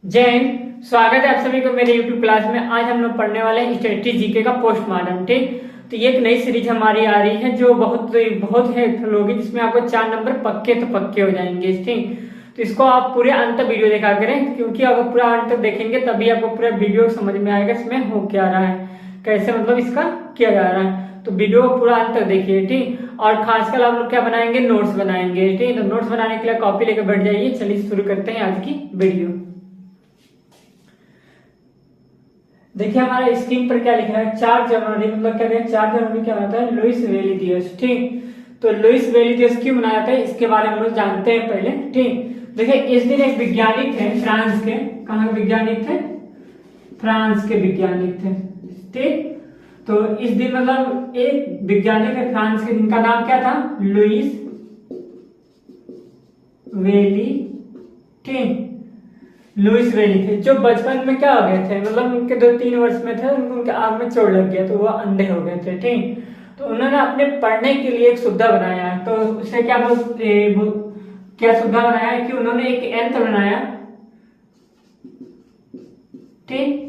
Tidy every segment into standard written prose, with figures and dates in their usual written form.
जय हिंद। स्वागत है आप सभी को मेरे YouTube क्लास में। आज हम लोग पढ़ने वाले हैं स्टैटिस्टिक्स जीके का पोस्टमार्टम। ठीक, तो ये एक नई सीरीज हमारी आ रही है जो बहुत बहुत हेल्पफुल होगी, जिसमें आपको 4 नंबर पक्के तो पक्के हो जाएंगे। ठीक, तो इसको आप पूरे अंत तक वीडियो देखा करें, क्योंकि अगर पूरा अंत तक देखेंगे तभी आपको पूरा वीडियो समझ में आएगा इसमें हो क्या रहा है, कैसे मतलब इसका किया जा रहा है। तो वीडियो को पूरा अंत तक देखिए। ठीक, और खासकर आप लोग क्या बनाएंगे, नोट्स बनाएंगे। ठीक, तो नोट्स बनाने के लिए कॉपी लेकर बैठ जाइए। चलिए शुरू करते हैं आज की वीडियो। देखिए हमारा स्क्रीन पर क्या लिखा है, 4 जनवरी मतलब क्या है, 4 जनवरी क्या होता है, लुइस वेली दिवस। ठीक, तो लुइस वेली दिवस क्यों मनाया जाता है इसके बारे में हम लोग जानते हैं पहले। ठीक, देखिए इस दिन एक वैज्ञानिक थे फ्रांस के। कहाँ के वैज्ञानिक थे? फ्रांस के वैज्ञानिक थे। ठीक, तो इस दिन मतलब एक वैज्ञानिक है फ्रांस के, जिनका नाम क्या था, लुइस वेली। ठीक, लुइस वेली थे, जो बचपन में क्या हो गए थे, मतलब उनके 2-3 वर्ष में थे, उनके आंख में चोट लग गया तो वो अंधे हो गए थे। ठीक, तो उन्होंने अपने पढ़ने के लिए एक सुविधा बनाया। तो उसे क्या सुविधा बनाया है कि उन्होंने एक यंत्र बनाया। ठीक,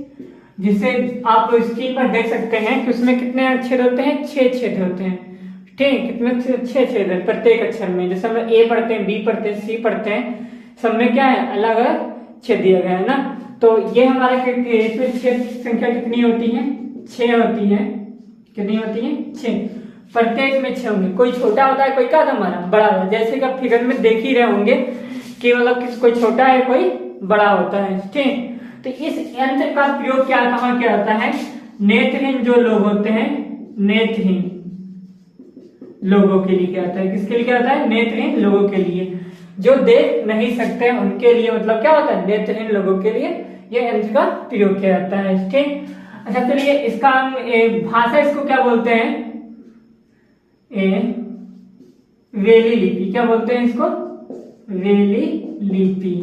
जिससे आप स्क्रीन पर देख सकते हैं कि उसमें कितने छेद होते हैं, 6 छेद होते हैं। ठीक, कितने 6 छेद है प्रत्येक अक्षर में। जैसे हम लोग ए पढ़ते हैं, बी पढ़ते हैं, सी पढ़ते हैं, सब में क्या है, अलग अलग छेद दिया गया है ना। तो ये हमारे इसमें छेद संख्या कितनी होती है, 6 होती है। कितनी होती है, 6। प्रत्येक में 6 होंगे। कोई छोटा होता है, कोई क्या होता है हमारा बड़ा होता है। जैसे कि आप फिगर में देख ही रहे होंगे कि मतलब कोई छोटा है, कोई बड़ा होता है। ठीक, तो इस यंत्र का प्रयोग क्या कहाँ किया जाता है, नेत्रहीन जो लोग होते हैं, नेत्रहीन लोगों के लिए क्या होता है, किसके लिए क्या होता है, नेत्रहीन लोगों के लिए, जो देख नहीं सकते उनके लिए, मतलब क्या होता है, नेत्रहीन लोगों के लिए ये यंत्र का प्रयोग किया जाता है। ठीक, अच्छा चलिए इसका भाषा इसको क्या बोलते हैं, वेली लिपि। क्या बोलते हैं इसको, वेली लिपि।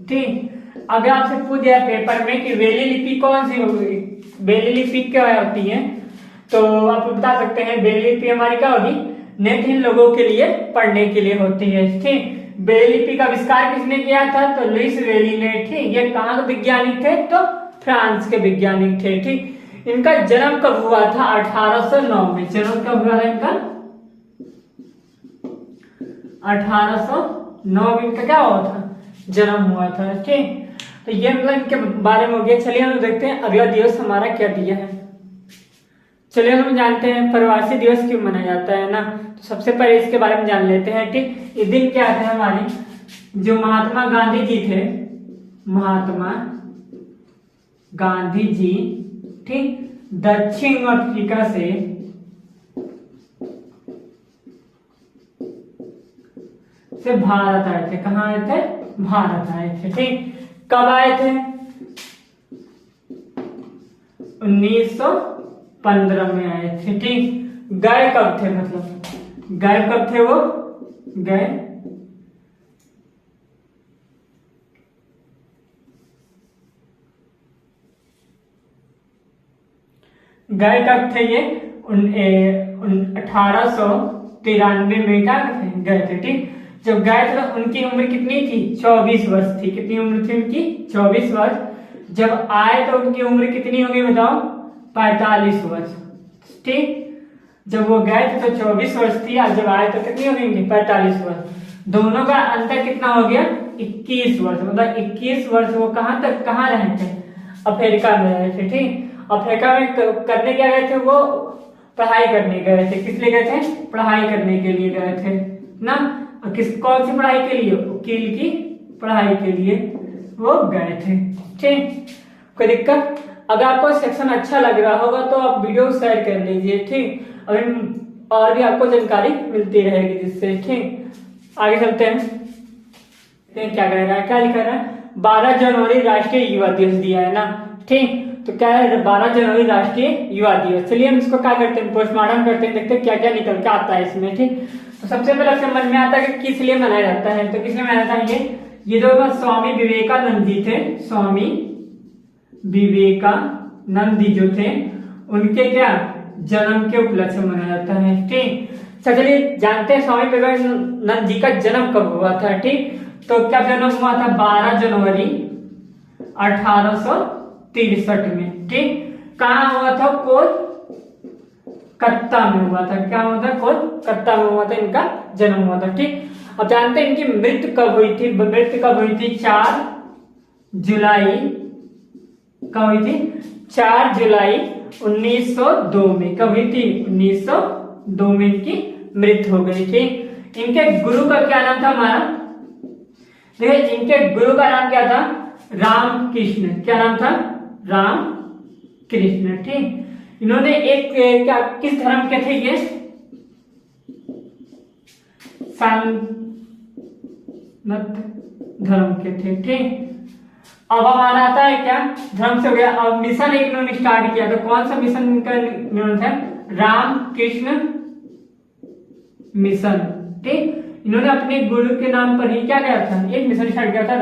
ठीक, अगर आपसे पूछ दिया पेपर में कि वेली लिपि कौन सी होगी, वेली लिपि क्या होती है, तो आप बता सकते हैं वेली लिपि हमारी क्या होगी, नेत्रहीन लोगों के लिए पढ़ने के लिए होती है। ठीक, ब्रेल लिपि का आविष्कार किसने किया था, तो लुइस वेली ने। ठीक, ये कहाँ के वैज्ञानिक थे, तो फ्रांस के वैज्ञानिक थे। ठीक, इनका जन्म कब हुआ था, 1809 में। जन्म कब हुआ था इनका, 1809 में इनका क्या हुआ था, जन्म हुआ था। ठीक, तो ये मतलब इनके बारे में हो गया। चलिए हम देखते हैं अगला दिवस हमारा क्या दिया है। चलिए हम जानते हैं प्रवासी दिवस क्यों मनाया जाता है ना। तो सबसे पहले इसके बारे में जान लेते हैं। ठीक, इस दिन क्या थे हमारे जो महात्मा गांधी जी थे, महात्मा गांधी जी, ठीक, दक्षिण अफ्रीका से भारत आए थे। कहाँ आए थे, भारत आए थे। ठीक, कब आए थे, 1915 में आए थे। ठीक, गए कब थे, मतलब गए कब थे, वो गए गए कब थे, ये 1893 में क्या गए थे। ठीक, जब गए थे तो उनकी उम्र कितनी थी, 24 वर्ष थी। कितनी उम्र थी उनकी, 24 वर्ष। जब आए तो उनकी उम्र कितनी होगी बताओ, 45 वर्ष। ठीक, जब वो गए थे तो 24 वर्ष थी, और जब आए तो कितनी हो गई, 45 वर्ष। दोनों का अंतर कितना हो गया, 21 वर्ष। मतलब 21 वर्ष वो कहाँ तक, कहाँ रहे थे, अफ्रीका में रहे थे। ठीक, अफ्रीका में करने क्या गए थे, वो पढ़ाई करने गए थे। किस लिए गए थे, पढ़ाई करने के लिए गए थे ना। कौन सी पढ़ाई के लिए, वकील की पढ़ाई के लिए वो गए थे। ठीक, कोई दिक्कत? अगर आपको सेक्शन अच्छा लग रहा होगा तो आप वीडियो शेयर कर लीजिए। ठीक, और भी आपको जानकारी मिलती रहेगी जिससे। ठीक, आगे चलते हैं। क्या कह रहा है, क्या लिखा है, 12 जनवरी राष्ट्रीय युवा दिवस दिया है ना। ठीक, तो क्या है, 12 जनवरी राष्ट्रीय युवा दिवस। चलिए हम इसको क्या करते हैं, पोस्टमार्टम करते हैं, देखते हैं क्या क्या निकल के आता है इसमें। ठीक, तो सबसे पहले समझ में आता है कि किस लिए मनाया जाता है। तो किस लिए मनाया जाता है, ये जो स्वामी विवेकानंद जी थे, स्वामी विवेकानंद जी जो थे, उनके क्या जन्म के उपलक्ष्य में मनाया जाता है। ठीक, चलिए जानते हैं स्वामी विवेकानंद जी का जन्म कब हुआ था। ठीक, तो क्या जन्म हुआ था, 12 जनवरी 1863 में। ठीक, कहाँ हुआ था? कोलकाता में हुआ था। क्या हुआ था? कोलकाता में हुआ था, इनका जन्म हुआ था। ठीक, अब जानते हैं इनकी मृत्यु कब हुई थी? मृत्यु कब हुई थी? 4 जुलाई। कब हुई थी? 4 जुलाई 1902 में। कब हुई थी? 1902 में इनकी मृत्यु हो गई थी। इनके गुरु का क्या नाम था? हमारा देखिए, इनके गुरु का नाम क्या था? रामकृष्ण। क्या नाम था? राम कृष्ण। ठीक, इन्होंने एक क्या, किस धर्म के थे ये? सनातन धर्म के थे। ठीक, अब हमारा आता है क्या? धर्म से हो गया। अब मिशन एक इन्होंने स्टार्ट किया, तो कौन सा मिशन इनका इन्होंने था? रामकृष्ण मिशन। ठीक, इन्होंने अपने गुरु के नाम पर ही क्या किया था? एक मिशन स्टार्ट किया था,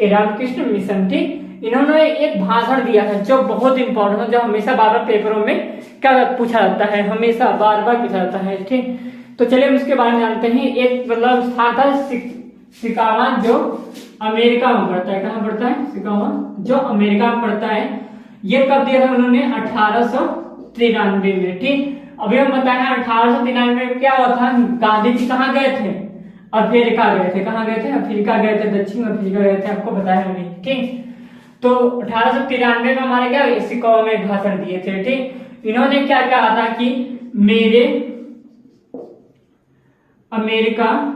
रामकृष्ण मिशन। ठीक, इन्होंने एक भाषण दिया था जो बहुत इंपॉर्टेंट है, जो हमेशा बार बार पेपरों में क्या पूछा जाता है, हमेशा बार बार पूछा जाता है। ठीक, तो चलिए हम उसके बारे में जानते हैं। एक मतलब स्थान था शिकागो, जो अमेरिका में पड़ता है। कहाँ पड़ता है? शिकागो, जो अमेरिका में पड़ता है। ये कब दिया था उन्होंने? 1893 में। ठीक, अभी हम बताए 1893 में क्या हुआ था? गांधी जी कहाँ गए थे? अफ्रीका गए थे। कहाँ गए थे? अफ्रीका गए थे, दक्षिण अफ्रीका गए थे, आपको बताया अभी। ठीक, तो 1893 में हमारे क्या शिकागो में भाषण दिए थे। ठीक, इन्होंने क्या कहा था कि मेरे अमेरिका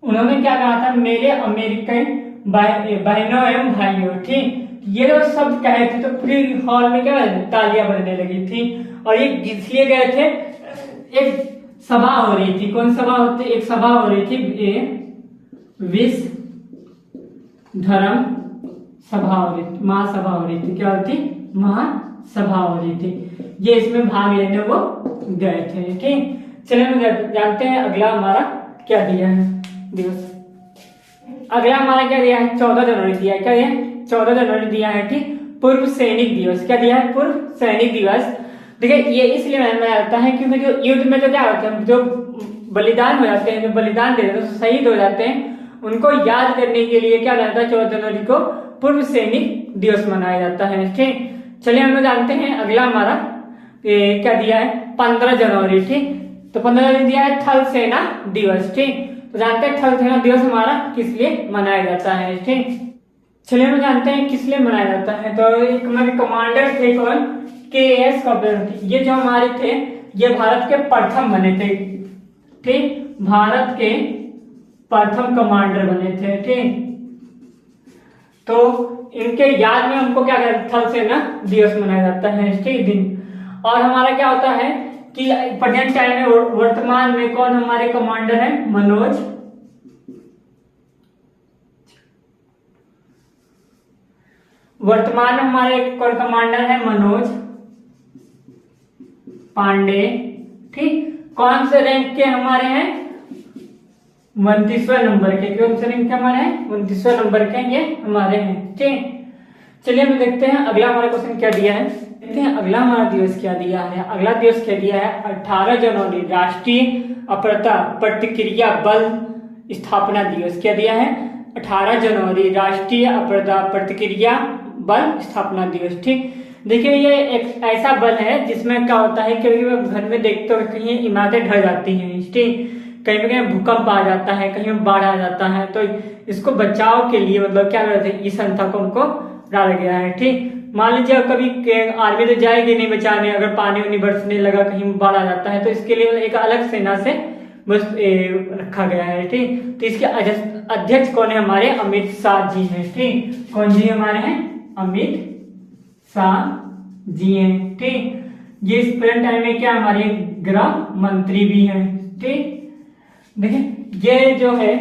उन्होंने क्या कहा था? मेरे अमेरिकन बहनों एवं भाइयों। ठीक, ये लोग शब्द कहे थे तो पूरे हॉल में क्या तालियां बजने लगी थी। और ये इसलिए गए थे, एक सभा हो रही थी। कौन सभा होती? एक सभा हो रही थी, विश्व धर्म सभा हो रही थी, महासभा हो रही थी। क्या होती? महासभा हो रही थी। ये इसमें भाग लेने वो गए थे। ठीक, चलिए हम जानते हैं अगला हमारा क्या दिया है दिवस। अगला हमारा क्या दिया है? 14 जनवरी दिया है। क्या दिया है? 14 जनवरी दिया है। ठीक, पूर्व सैनिक दिवस। क्या दिया है? पूर्व सैनिक दिवस। देखिए, ये इसलिए मनाया जाता है क्योंकि जो युद्ध में तो क्या होता है, जो बलिदान हो जाते हैं, जो बलिदान दे देते हैं, शहीद हो जाते हैं, उनको याद करने के लिए क्या रहता है? 14 जनवरी को पूर्व सैनिक दिवस मनाया जाता है। ठीक, चलिए हम लोग जानते हैं अगला हमारा क्या दिया है? 15 जनवरी। ठीक, तो 15 जनवरी दिया है थल सेना दिवस। ठीक, तो जानते हैं थल सेना दिवस हमारा किस लिए मनाया जाता है। ठीक, चलिए हम जानते हैं किस लिए मनाया जाता है। तो एक हमारे कमांडर थे कौन? के.एस. कर्तव्य। ये जो हमारे थे, ये भारत के प्रथम बने थे। ठीक, भारत के प्रथम कमांडर बने थे। ठीक, तो इनके याद में हमको क्या थल सेना दिवस मनाया जाता है। ठीक, दिन। और हमारा क्या होता है कि प्रेजेंट टाइम में वर्तमान में कौन हमारे कमांडर है? मनोज वर्तमान में हमारे कौन कमांडर है? मनोज पांडे। ठीक, कौन से रैंक के हमारे हैं? 29वें नंबर के। कौन से रैंक के हमारे हैं? 29वें नंबर के ये हमारे हैं। ठीक, चलिए हम देखते हैं अगला हमारा क्वेश्चन क्या दिया है। देखते हैं अगला हमारा दिवस क्या दिया है। अगला दिवस क्या दिया है? 18 जनवरी राष्ट्रीय अपरता प्रतिक्रिया बल स्थापना दिवस। क्या दिया है? 18 जनवरी राष्ट्रीय अपरता प्रतिक्रिया बल स्थापना दिवस। ठीक, देखिए ये एक ऐसा बल है जिसमें क्या होता है, कभी कभी घर में देखते हो कहीं इमारतें ढह जाती हैं। ठीक, कहीं पे कहीं भूकंप आ जाता है, कहीं बाढ़ आ जाता है, तो इसको बचाव के लिए मतलब क्या करते हैं, इस संस्था को हमको डाला गया है। ठीक, मान लीजिए अब कभी आर्मी तो जाएगी नहीं बचाने, अगर पानी उनी बरसने लगा, कहीं बाढ़ आ जाता है, तो इसके लिए एक अलग सेना से बस रखा गया है। ठीक, तो इसके अध्यक्ष कौन है हमारे? अमित शाह जी हैं। ठीक, कौन जी हमारे हैं? अमित शाह जी हैं। ठीक, ये इस प्रेजेंट टाइम में क्या हमारे गृह मंत्री भी हैं। ठीक, देखिए ये जो है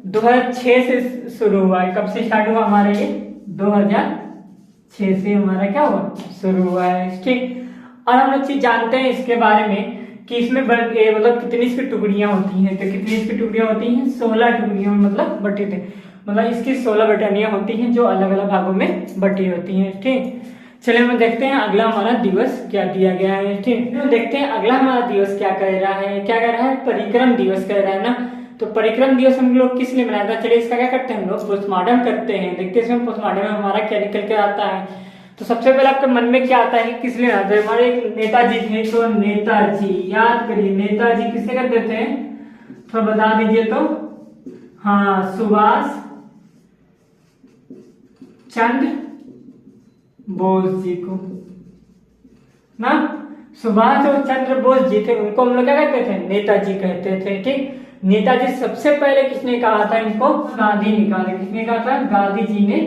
2006 से शुरू हुआ है। कब से स्टार्ट हुआ हमारा ये? 2006 से हमारा क्या हुआ? शुरू हुआ है। ठीक, और हम लोग चीज जानते हैं इसके बारे में कि इसमें मतलब कितनी इसकी टुकड़ियां होती हैं। तो कितनी इसकी टुकड़ियां होती हैं? 16 टुकड़ियों में मतलब बटे थे, मतलब इसकी 16 बटानियां होती हैं जो अलग अलग भागों में बटी होती हैं। ठीक, चलिए हम देखते हैं अगला हमारा दिवस क्या दिया गया है। ठीक, हम देखते हैं अगला हमारा दिवस क्या कह रहा है। क्या कह रहा है? परिक्रम दिवस कह रहा है ना। तो परिक्रम दिवस हम लोग किस लिए मनाते हैं? चलिए इसका क्या करते हैं हम लोग? पोस्टमार्टम करते हैं। देखते हैं इसमें पोस्टमार्टम में हमारा क्या निकल के आता है। तो सबसे पहले आपके मन में क्या आता है? किस लिए आता है? हमारे नेताजी थे, तो नेताजी याद करिए। नेताजी किसे कहते थे? थोड़ा बता दीजिए तो। हाँ, सुभाष चंद्र बोस जी को ना। सुभाष चंद्र बोस जी थे, उनको हम लोग क्या कहते थे? नेताजी कहते थे। ठीक, नेताजी सबसे पहले किसने कहा था इनको? गांधी ने कहा था। किसने कहा था? गांधी जी ने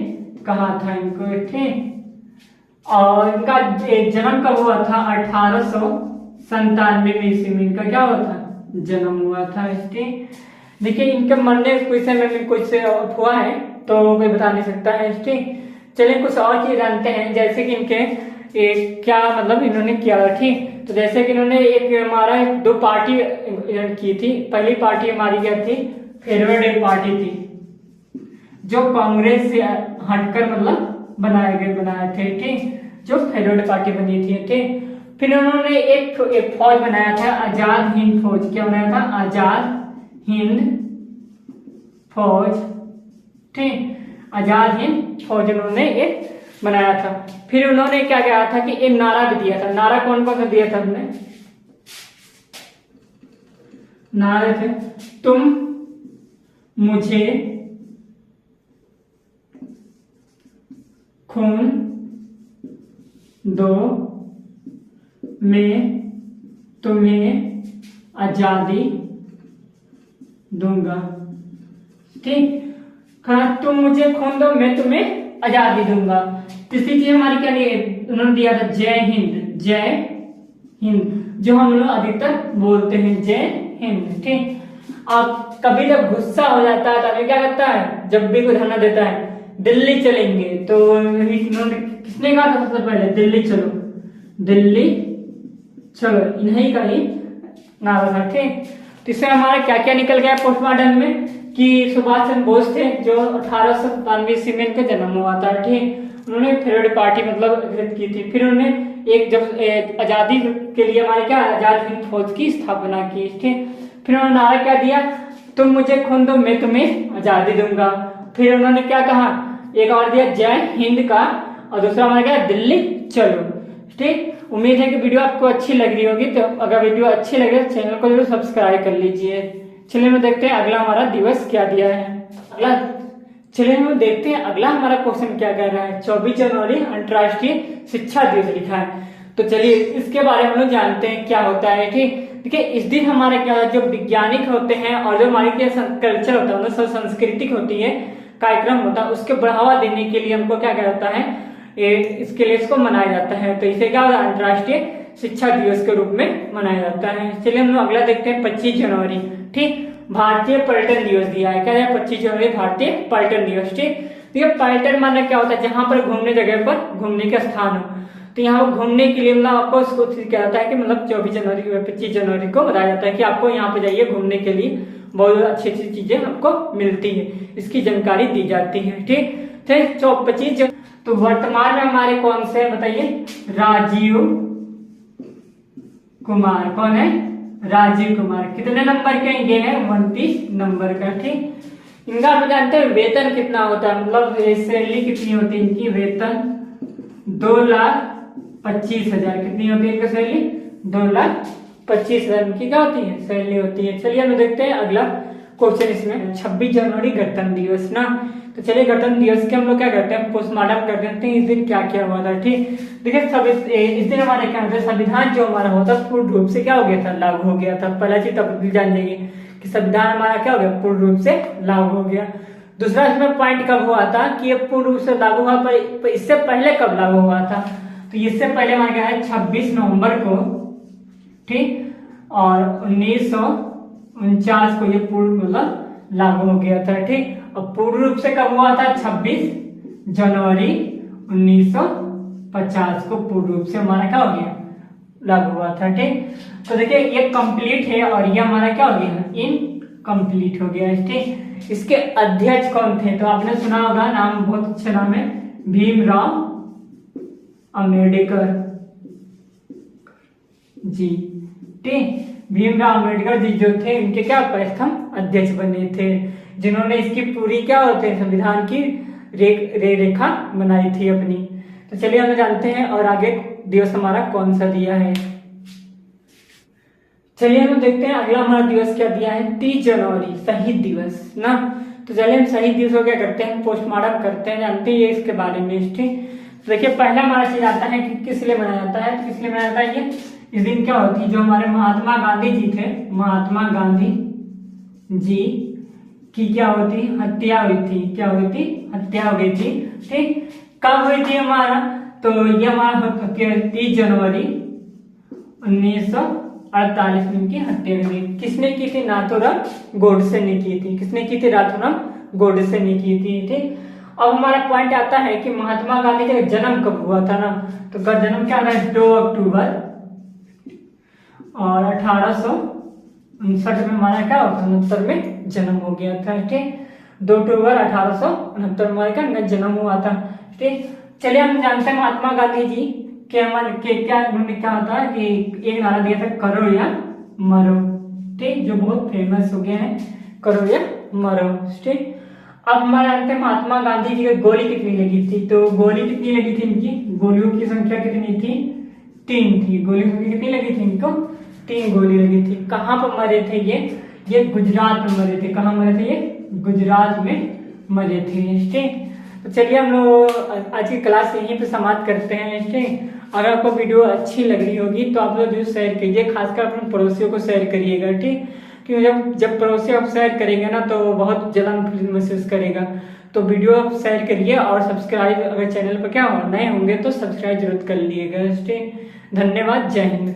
कहा था इनको। ठीक, और इनका जन्म कब हुआ था? 1897 में ईस्वी में इनका क्या हुआ था? जन्म हुआ था। ठीक, देखिए इनके मरने कोई समय में कुछ हुआ है तो कोई बता नहीं सकता है। ठीक, चलिए कुछ और चीज जानते हैं, जैसे कि इनके क्या मतलब इन्होंने किया। ठीक, तो जैसे कि इन्होंने एक हमारा 2 पार्टी की थी। पहली पार्टी हमारी क्या थी? फॉरवर्ड पार्टी थी, जो कांग्रेस से हटकर मतलब बनाए थे। ठीक, जो फॉरवर्ड पार्टी बनी थी। ठीक, फिर उन्होंने एक फौज बनाया था, आजाद हिंद फौज। क्या बनाया था? आजाद हिंद फौज। ठीक, आजाद हिंद फौज उन्होंने एक बनाया था। फिर उन्होंने क्या कहा था कि एक नारा भी दिया था। नारा कौन कौन सा दिया था हमने? नारे थे, तुम मुझे खून दो, मैं तुम्हें आजादी दूंगा। ठीक, कहा तुम मुझे खून दो, मैं तुम्हें आजादी दूंगा। तीसरी चीज हमारी क्या उन्होंने दिया था? जय हिंद। जय हिंद, जो हम लोग अधिकतर बोलते हैं, जय हिंद। ठीक, अब कभी जब गुस्सा हो जाता है तो आदमी क्या करता है? जब भी कोई धरना देता है, दिल्ली चलेंगे, तो इन्होंने किसने कहा था सबसे पहले? दिल्ली चलो, दिल्ली चलो, इन्हीं का ही नारा था। ठीक, तो इससे हमारा क्या क्या निकल गया पोस्टमार्टम में कि सुभाष चंद्र बोस थे, जो 1897 ईस्वी में इनका जन्म हुआ था। ठीक, उन्होंने फॉरवर्ड पार्टी मतलब की थी। फिर उन्होंने एक जब आजादी के लिए हमारे क्या आजाद हिंद फौज की स्थापना की। ठीक, फिर उन्होंने नारा क्या दिया? तुम मुझे खून दो, मैं तुम्हें आजादी दूंगा। फिर उन्होंने क्या कहा? एक और दिया जय हिंद का, और दूसरा हमारा क्या? दिल्ली चलो। ठीक, उम्मीद है कि वीडियो आपको अच्छी लग रही होगी। तो अगर वीडियो अच्छी लगे तो चैनल को जरूर सब्सक्राइब कर लीजिए। चलिए हम देखते हैं अगला हमारा दिवस क्या दिया है। अगला चलिए हम देखते हैं अगला हमारा क्वेश्चन क्या कह रहा है। 24 जनवरी अंतर्राष्ट्रीय शिक्षा दिवस लिखा है। तो चलिए इसके बारे में हम लोग जानते हैं क्या होता है। ठीक, देखिए इस दिन हमारे क्या जो वैज्ञानिक होते हैं और जो हमारी क्या कल्चर होता है, मतलब सांस्कृतिक होती है, कार्यक्रम होता है, उसके बढ़ावा देने के लिए हमको क्या कहता है, इसके लिए इसको मनाया जाता है। तो इसे क्या होता है? अंतर्राष्ट्रीय शिक्षा दिवस के रूप में मनाया जाता है। चलिए हम लोग अगला देखते हैं 25 जनवरी। ठीक, भारतीय पर्यटन दिवस दिया है। क्या है? 25 जनवरी भारतीय पर्यटन दिवस। ठीक, देखिए पर्यटन माना क्या होता है? जहां पर घूमने जगह पर घूमने का स्थान हो, तो यहाँ घूमने के लिए मतलब आपको उसको क्या जाता है कि मतलब 24 जनवरी 25 जनवरी को बताया जाता है कि आपको यहाँ पे जाइए घूमने के लिए, बहुत अच्छी अच्छी चीजें आपको मिलती है, इसकी जानकारी दी जाती है। ठीक, 25 तो वर्तमान में हमारे कौन से बताइए? राजीव कुमार। कौन है? राजीव कुमार। कितने नंबर के ये है? 29 नंबर का। ठीक, इनका आप जानते हैं वेतन कितना होता है, मतलब सैलरी कितनी होती है इनकी? वेतन 2,25,000। कितनी होती है इनकी सैलरी? 2,25,000 की क्या होती है? सैलरी होती है। चलिए हम देखते हैं अगला क्वेश्चन इसमें 26 जनवरी गणतंत्र दिवस ना। तो चलिए गणतंत्र दिवस के हम लोग क्या करते हैं, पोस्टमार्टम कर देते हैं इस दिन क्या क्या हुआ था। ठीक, देखिए सब इस दिन हमारे क्या होता है, संविधान जो हमारा होता है पूर्ण रूप से क्या हो गया था, लागू हो गया था। पहला चीज तब जान जाइए कि संविधान हमारा क्या हो गया, पूर्ण रूप से लागू हो गया। दूसरा इसमें पॉइंट कब हुआ था कि ये पूर्ण रूप से लागू हुआ, पर इससे पहले कब लागू हुआ था, तो इससे पहले हमारा क्या है 26 नवंबर को, ठीक, और 1949 को ये पूर्ण मतलब लागू हो गया था। ठीक, और पूर्ण रूप से कब हुआ था, 26 जनवरी 1950 को पूर्ण रूप से हमारा क्या हो गया, लागू हुआ था। ठीक, तो देखिए ये कंप्लीट है और ये हमारा क्या हो गया, इनकम्प्लीट हो गया। ठीक, इसके अध्यक्ष कौन थे, तो आपने सुना होगा, नाम बहुत अच्छा नाम है, भीमराव अम्बेडकर जी। ठीक, भीमराव अम्बेडकर जी जो थे इनके क्या प्रथम अध्यक्ष बने थे, जिन्होंने इसकी पूरी क्या होते हैं संविधान की रेखा बनाई थी अपनी। तो चलिए हम जानते हैं और आगे दिवस हमारा कौन सा दिया है। चलिए हम देखते हैं अगला हमारा दिवस क्या दिया है, 30 जनवरी शहीद दिवस ना। तो चलिए हम शहीद दिवस को क्या करते हैं, पोस्टमार्टम करते हैं, जानते हैं ये इसके बारे में। ठीक, तो देखिए पहला हमारा चीज आता है कि किस लिए मनाया जाता है, तो किस लिए मनाया जाता है, ये इस दिन क्या होती है, जो हमारे महात्मा गांधी जी थे, महात्मा गांधी जी की क्या होती, हत्या हुई थी, क्या हुई थी, हत्या हो गई थी। ठीक, कब हुई थी हमारा, तो ये हमारा 30 जनवरी 1948 में इनकी हत्या हुई। किसने की थी, नाथूराम गोडसे ने की थी। किसने की थी, नाथूराम गोडसे ने की थी। ठीक, अब हमारा पॉइंट आता है कि महात्मा गांधी का जन्म कब हुआ था ना, तो का जन्म क्या है, 2 अक्टूबर और 1859 में हमारा क्या होता है, 69 में जन्म हो गया था। ठीक, 2 अक्टूबर 1869 में हमारा जन्म हुआ था। ठीक, चलिए हम जानते हैं महात्मा गांधी जी के हमारे क्या उन्होंने क्या होता है कि एक नारा दिया था, करो या मरो। ठीक, जो बहुत फेमस हो गया है, करो या मरो। ठीक, अब हमारे जानते हैं महात्मा गांधी जी को गोली कितनी लगी थी, तो गोली कितनी लगी थी इनकी, गोलियों की संख्या कितनी थी, 3 थी। गोली की संख्या कितनी लगी थी इनको, 3 गोली लगी थी। कहाँ पर मरे थे ये गुजरात में मरे थे। कहाँ मरे थे, ये गुजरात में मरे थे। ठीक, तो चलिए हम लोग आज की क्लास यहीं पे समाप्त करते हैं। ठीक, अगर आपको वीडियो अच्छी लग रही होगी तो आप लोग जरूर शेयर कीजिए, खासकर अपने पड़ोसियों को शेयर करिएगा। ठीक, क्योंकि जब पड़ोसी आप शेयर करेंगे ना तो बहुत जलन महसूस करेगा। तो वीडियो आप शेयर करिए और सब्सक्राइब, अगर चैनल पर क्या हो नए होंगे तो सब्सक्राइब जरूर कर लीजिएगा। ठीक, धन्यवाद, जय हिंद।